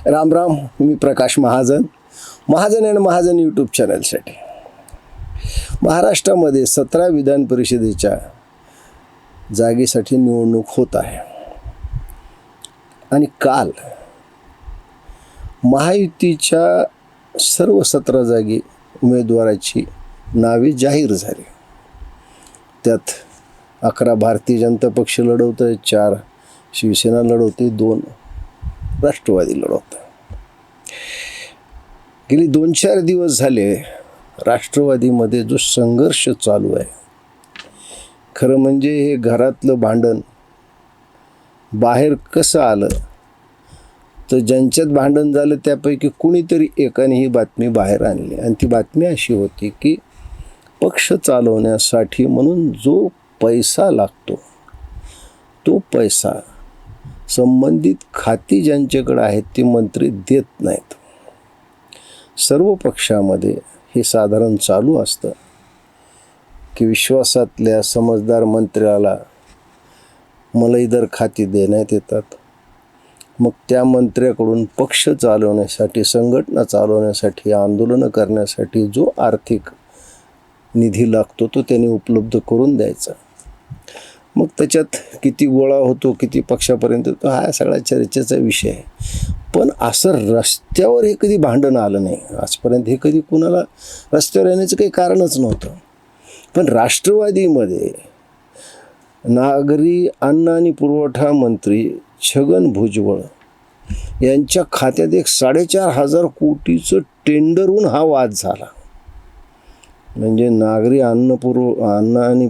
राम राम. मी Prakash Mahajan, Mahajan and Mahajan YouTube चॅनलसाठी. महाराष्ट्रामध्ये 17 विधान परिषदेच्या जागेसाठी निवडणूक होत आहे आणि काल महायुतीच्या सर्व 17 जागी उमेदवाराची नावे जाहीर झाली. त्यात 11 भारतीय जनता पक्ष लढवत आहे, 4 शिवसेना लढवते, 2 राष्ट्रवादी लढवत आहे. गेली 2-4 दिवस झाले राष्ट्रवादीमध्ये जो संघर्ष चालू आहे, खरं म्हणजे हे घरातलं भांडण बाहेर कसं आलं तर ज्यांच्यात भांडण झालं त्यापैकी कुणीतरी एकाने ही बातमी बाहेर आणली आणि ती बातमी अशी होती की पक्ष चालवण्यासाठी म्हणून जो पैसा लागतो तो पैसा संबंधित खाती ज्यांच्याकडे आहेत ते मंत्री देत नाहीत. सर्व पक्षामध्ये हे साधारण चालू असतं की विश्वासातल्या समजदार मंत्र्याला मलईदार खाती देण्यात येतात. मग त्या मंत्र्याकडून पक्ष चालवण्यासाठी, संघटना चालवण्यासाठी, आंदोलनं करण्यासाठी जो आर्थिक निधी लागतो तो त्यांनी उपलब्ध करून द्यायचा. मग त्याच्यात किती गोळा होतो, किती पक्षापर्यंत तो हा सगळा चर्चेचा विषय आहे. पण असं रस्त्यावर हे कधी भांडण आलं नाही आजपर्यंत. हे कधी कुणाला रस्त्यावर येण्याचं काही कारणच नव्हतं. पण राष्ट्रवादीमध्ये नागरी अन्न आणि पुरवठा मंत्री छगन भुजबळ यांच्या खात्यात एक 4,500 कोटीचं टेंडरहून हा वाद झाला. म्हणजे नागरी अन्न आणि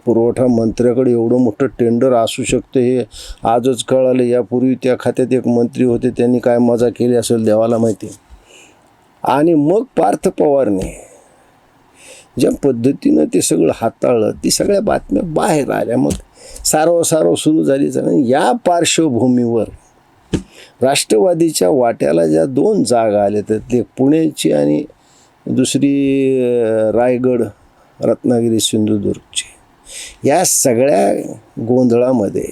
पुरवठा मंत्र्याकडे एवढं मोठं टेंडर असू शकतं हे आजच कळालं. यापूर्वी त्या खात्यात एक मंत्री होते, त्यांनी काय मजा केली असेल देवाला माहिती. आणि मग पार्थ पवारने ज्या पद्धतीनं ते सगळं हाताळलं, ती सगळ्या बातम्या बाहेर आल्या. मग सारव सुरू झाली. या पार्श्वभूमीवर राष्ट्रवादीच्या वाट्याला ज्या 2 जागा आल्या तर ते पुण्याची आणि दुसरी रायगड, रत्नागिरी, सिंधुदुर्गची. या सगळ्या गोंधळामध्ये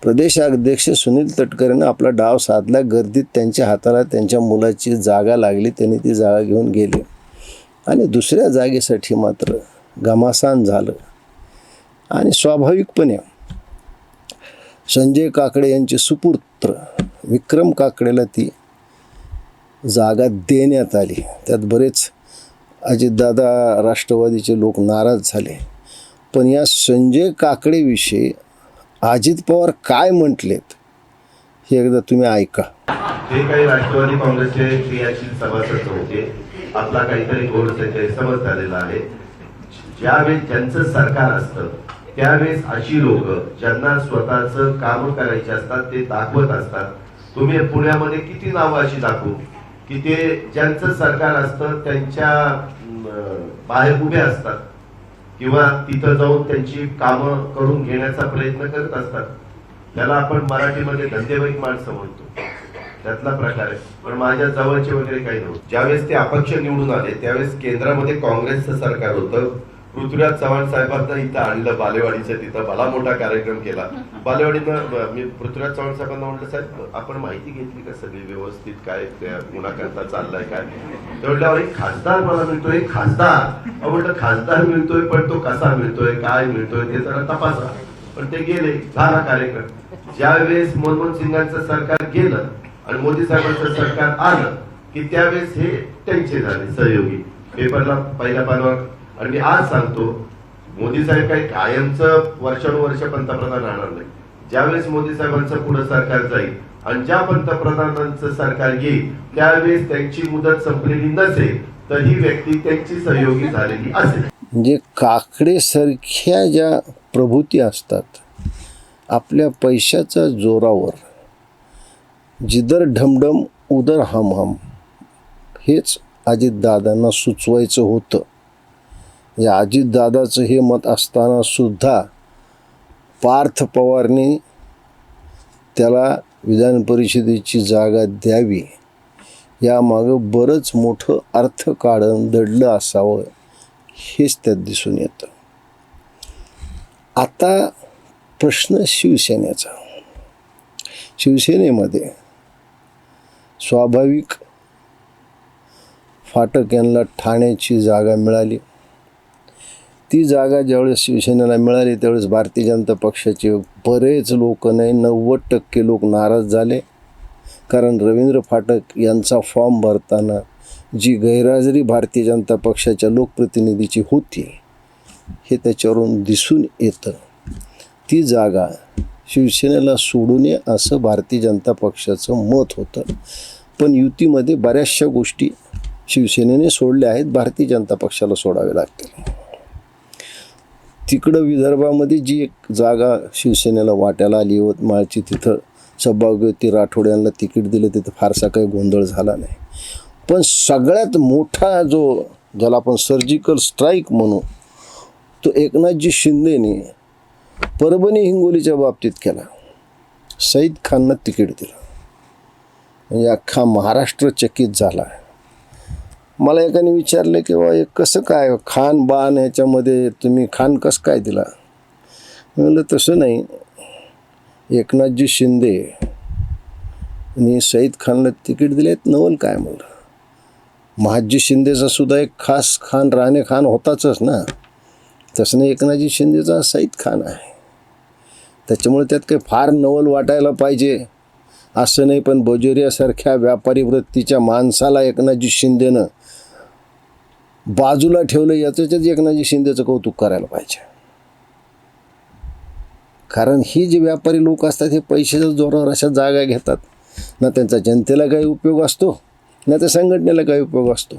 प्रदेशाध्यक्ष सुनील तटकरेंनं आपला डाव साधला. गर्दीत त्यांच्या हाताला त्यांच्या मुलाची जागा लागली, त्यांनी ती जागा घेऊन गेले आणि दुसऱ्या जागेसाठी मात्र घमासान झालं. आणि स्वाभाविकपणे संजय काकडे यांचे सुपुत्र विक्रम काकडेला ती जागा देण्यात आली. त्यात बरेच अजितदादा राष्ट्रवादीचे लोक नाराज झाले. पण या संजय काकडेविषयी अजित पवार काय म्हटलेत हे एकदा तुम्ही ऐका. जे काही राष्ट्रवादी काँग्रेसचे क्रियाशील सभासद होते, आपला काहीतरी गैरसमज झालेला आहे. ज्यावेळेस ज्यांचं सरकार असतं त्यावेळेस अशी लोक ज्यांना स्वतःचं काम करायचे असतात ते दाखवत असतात. तुम्ही पुण्यामध्ये किती नावं अशी दाखवू की ते ज्यांचं सरकार असतं त्यांच्या बाहेर उभे असतात किंवा तिथं जाऊन त्यांची कामं करून घेण्याचा प्रयत्न करत असतात. त्याला आपण मराठीमध्ये धंदेवाईक माणसं म्हणतो, त्यातला प्रकार आहे. पण माझ्या जवळचे वगैरे काही नव्हतं. ज्यावेळेस ते अपक्ष निवडून आले त्यावेळेस केंद्रामध्ये काँग्रेसचं सरकार होतं. पृथ्वीराज चव्हाण साहेबांना इथं आणलं बालेवाडीचं, तिथं भला मोठा कार्यक्रम केला. बालेवाडीनं मी पृथ्वीराज चव्हाण साहेबांना म्हटलं, साहेब आपण माहिती घेतली का सगळी व्यवस्थित, काय गुन्हाकरता चाललाय काय? ते म्हटल्यावर एक खासदार मला मिळतोय, खासदार. म्हटलं खासदार मिळतोय पण तो कसा मिळतोय, काय मिळतोय ते जरा तपासा. पण ते गेले, झाला कार्यक्रम. ज्यावेळेस मनमोहन सिंगांचं सरकार गेलं आणि मोदी साहेबांचं सरकार आलं की त्यावेळेस हे त्यांचे झाले सहयोगी. पेपरला पहिल्या पानावर. आणि मी आज सांगतो, मोदी साहेब काही कायमचं वर्षानुवर्ष पंतप्रधान राहणार नाही. ज्यावेळेस मोदी साहेबांचं पुढे सरकार जाईल आणि ज्या पंतप्रधानांचं सरकार येईल त्यावेळेस त्यांची मुदत संपलेली नसेल तर ही व्यक्ती त्यांची सहयोगी झालेली असेल. म्हणजे काकडे सारख्या ज्या प्रभूती असतात, आपल्या पैशाच्या जोरावर जिधर ढमढम उधर हम हेच अजितदादांना सुचवायचं होतं. या अजितदादाचं हे मत असताना सुद्धा पार्थ पवारने त्याला विधान परिषदेची जागा द्यावी यामागं बरंच मोठं अर्थकारण दडलं असावं हेच त्यात दिसून येतं. आता प्रश्न शिवसेनेचा. शिवसेनेमध्ये स्वाभाविक फाटक यांना ठाण्याची जागा मिळाली. ती जागा ज्यावेळेस शिवसेनेला मिळाली त्यावेळेस भारतीय जनता पक्षाचे बरेच लोक नाही 90% लोक नाराज झाले. कारण रवींद्र फाटक यांचा फॉर्म भरताना जी गैरहजेरी भारतीय जनता पक्षाच्या लोकप्रतिनिधीची होती हे त्याच्यावरून दिसून येतं. ती जागा शिवसेनेला सोडू नये असं भारतीय जनता पक्षाचं मत होतं. पण युतीमध्ये बऱ्याचशा गोष्टी शिवसेनेने सोडल्या आहेत, भारतीय जनता पक्षाला सोडावे लागतील. तिकडं विदर्भामध्ये जी एक जागा शिवसेनेला वाट्याला आली यवतमाळची, तिथं सौभाग्यवती राठोड यांना तिकीट दिलं, तिथं फारसा काही गोंधळ झाला नाही. पण सगळ्यात मोठा जो ज्याला आपण सर्जिकल स्ट्राईक म्हणू तो एकनाथजी शिंदेने परभणी हिंगोलीच्या बाबतीत केला. सईद खाननं तिकीट दिलं म्हणजे अख्खा महाराष्ट्र चकित झाला. मला एकाने विचारलं की बा एक कसं काय खान बाण ह्याच्यामध्ये तुम्ही खान कसं काय दिला. म्हणलं तसं नाही, एकनाथजी शिंदे आणि सईद खानला तिकीट दिलेत नवल काय. म्हणलं महादजी शिंदेचा सुद्धा एक खास खान राणे खान होताच ना, तसं नाही एकनाथजी शिंदेचा सईद खान आहे. त्याच्यामुळे त्यात काही फार नवल वाटायला पाहिजे असं नाही. पण बजोरियासारख्या व्यापारी वृत्तीच्या माणसाला एकनाथजी शिंदेनं बाजूला ठेवलं याच्याच एकनाथजी शिंदेचं कौतुक करायला पाहिजे. कारण ही जे व्यापारी लोक असतात हे पैशाच्या जोरावर अशा जागा घेतात ना, त्यांचा जनतेला काही उपयोग असतो ना त्या संघटनेला काही उपयोग असतो.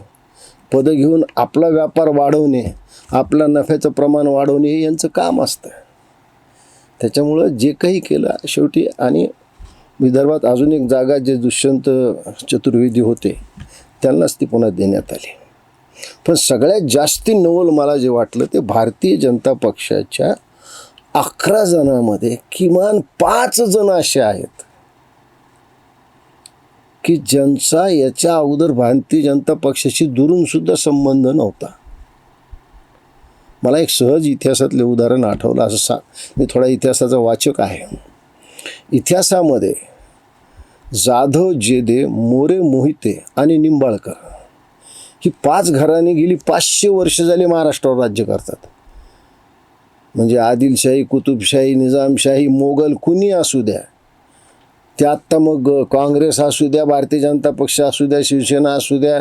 पदं घेऊन आपला व्यापार वाढवणे, आपला नफ्याचं प्रमाण वाढवणे हे यांचं काम असतं. त्याच्यामुळं जे काही केलं शेवटी, आणि विदर्भात अजून एक जागा जे दुष्यंत चतुर्वेदी होते त्यांनाच ती पुन्हा देण्यात आली. पण सगळ्यात जास्ती नवल मला जे वाटलं ते भारतीय जनता पक्षाच्या 11 जणांमध्ये किमान 5 जण असे आहेत की ज्यांचा याच्या अगोदर भारतीय जनता पक्षाशी दुरूनसुद्धा संबंध नव्हता. मला एक सहज इतिहासातले उदाहरण आठवलं असं मी थोडा इतिहासाचा वाचक आहे. इतिहासामध्ये जाधव, जेदे, मोरे, मोहिते आणि निंबाळकर ही 5 घराणी गेली 500 वर्ष झाली महाराष्ट्रावर राज्य करतात. म्हणजे आदिलशाही, कुतुबशाही, निजामशाही, मोगल कुणी असू द्या, ते आत्ता मग काँग्रेस असू द्या, भारतीय जनता पक्ष असू द्या, शिवसेना असू द्या,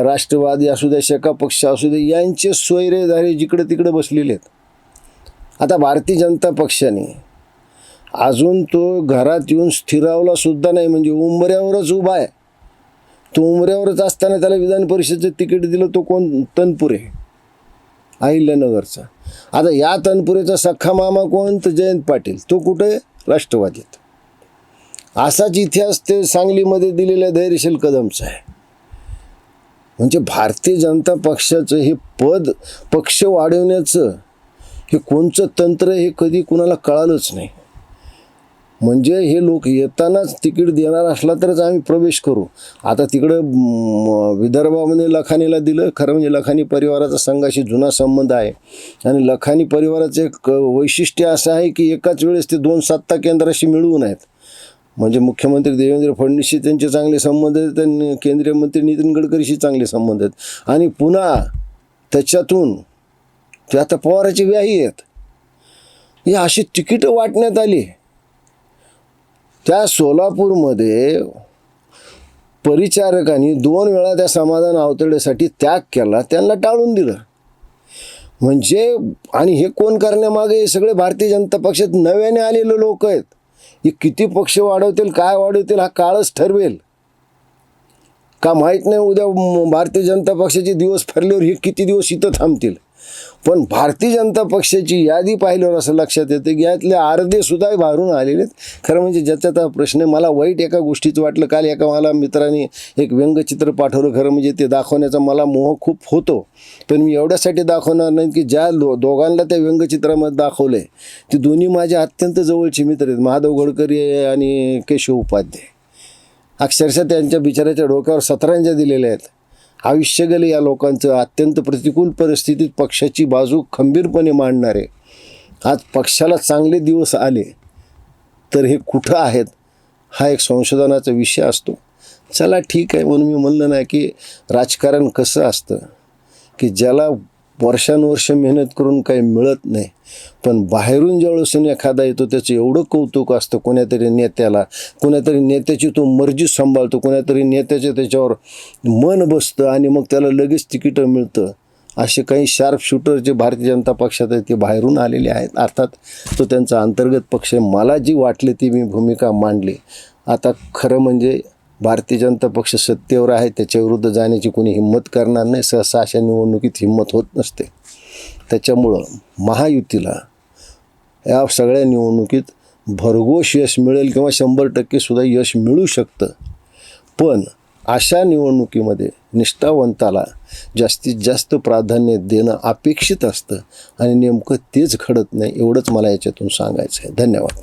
राष्ट्रवादी असू द्या, शेका पक्ष असू द्या, यांचे सोयरेधारे जिकडे तिकडे बसलेले आहेत. आता भारतीय जनता पक्षाने अजून तो घरात येऊन स्थिरावला सुद्धा नाही, म्हणजे उंबऱ्यावरच उभा आहे. तो उंबऱ्यावरच असताना त्याला विधान परिषदेचं तिकीट दिलं. तो कोण? तनपुरे, अहिल्यानगरचा. आता या तनपुरेचा सख्खा मामा कोण? तर जयंत पाटील. तो कुठे? राष्ट्रवादीत. असाच इतिहास ते सांगलीमध्ये दिलेल्या धैर्यशील कदमचा आहे. म्हणजे भारतीय जनता पक्षाचं हे पद, पक्ष वाढवण्याचं हे कोणचं तंत्र हे कधी कुणाला कळालंच नाही. म्हणजे हे लोक येतानाच तिकीट देणार असला तरच आम्ही प्रवेश करू. आता तिकडं विदर्भामध्ये लखानीला दिलं. खरं म्हणजे लखानी परिवाराचा संघाशी जुना संबंध आहे आणि लखानी परिवाराचं एक वैशिष्ट्य असं आहे की एकाच वेळेस ते 2 सत्ता केंद्राशी मिळवून आहेत. म्हणजे मुख्यमंत्री देवेंद्र फडणवीसशी त्यांचे चांगले संबंध आहेत आणि केंद्रीय मंत्री नितीन गडकरीशी चांगले संबंध आहेत. आणि पुन्हा त्याच्यातून ते आता पवाराची व्याही आहेत. ही अशी तिकीटं वाटण्यात आली. त्या सोलापूरमध्ये परिचारकांनी 2 वेळा त्या समाधान आवतडेसाठी त्याग केला, त्यांना टाळून दिलं. म्हणजे आणि हे कोण करण्यामागे? हे सगळे भारतीय जनता पक्षात नव्याने आलेले लोक आहेत. हे किती पक्ष वाढवतील, काय वाढवतील हा काळच ठरवेल. का माहीत नाही. उद्या भारतीय जनता पक्षाचे दिवस ठरल्यावर हे किती दिवस इथं थांबतील. पण भारतीय जनता पक्षाची यादी पाहिल्यावर असं लक्षात येतं की यातले अर्धे सुद्धा बाहेरून आलेले आहेत. खरं म्हणजे ज्याच्यात हा प्रश्न आहे. मला वाईट एका गोष्टीचं वाटलं. काल एका मला मित्राने एक व्यंगचित्र पाठवलं. खरं म्हणजे ते दाखवण्याचा मला मोह खूप होतो, पण मी एवढ्यासाठी दाखवणार नाही की ज्या दोघांना त्या व्यंगचित्रामध्ये दाखवलं आहे ते दोन्ही माझे अत्यंत जवळचे मित्र आहेत, महादेव गडकरी आणि केशव उपाध्याय. अक्षरशः त्यांच्या बिचाराच्या डोक्यावर 17 दिलेल्या आहेत. आयुष्य गेले या लोकांचं. अत्यंत प्रतिकूल परिस्थितीत पक्षाची बाजू खंबीरपणे मांडणारे. आज पक्षाला चांगले दिवस आले तर हे कुठं आहेत हा एक संशोधनाचा विषय असतो. चला ठीक आहे म्हणून मी म्हणलं ना की राजकारण कसं असतं की ज्याला वर्षानुवर्ष मेहनत करून काही मिळत नाही, पण बाहेरून ज्यावेळेस एखादा येतो त्याचं एवढं कौतुक असतं कोण्यातरी नेत्याला, कोण्यातरी नेत्याची तो मर्जी सांभाळतो, कोण्यातरी नेत्याचं त्याच्यावर मन बसतं आणि मग त्याला लगेच तिकीटं मिळतं. असे काही शार्प शूटर जे भारतीय जनता पक्षात आहेत ते बाहेरून आलेले आहेत. अर्थात तो त्यांचा अंतर्गत पक्ष आहे. मला जी वाटली ती मी भूमिका मांडली. आता खरं म्हणजे भारतीय जनता पक्ष सत्तेवर आहे, त्याच्याविरुद्ध जाण्याची कोणी हिंमत करणार नाही. सहसा अशा निवडणुकीत हिंमत होत नसते. त्याच्यामुळं महायुतीला या सगळ्या निवडणुकीत भरघोस यश मिळेल किंवा 100% सुद्धा यश मिळू शकतं. पण अशा निवडणुकीमध्ये निष्ठावंताला जास्तीत जास्त प्राधान्य देणं अपेक्षित असतं आणि नेमकं तेच घडत नाही. एवढंच मला याच्यातून सांगायचं आहे. धन्यवाद.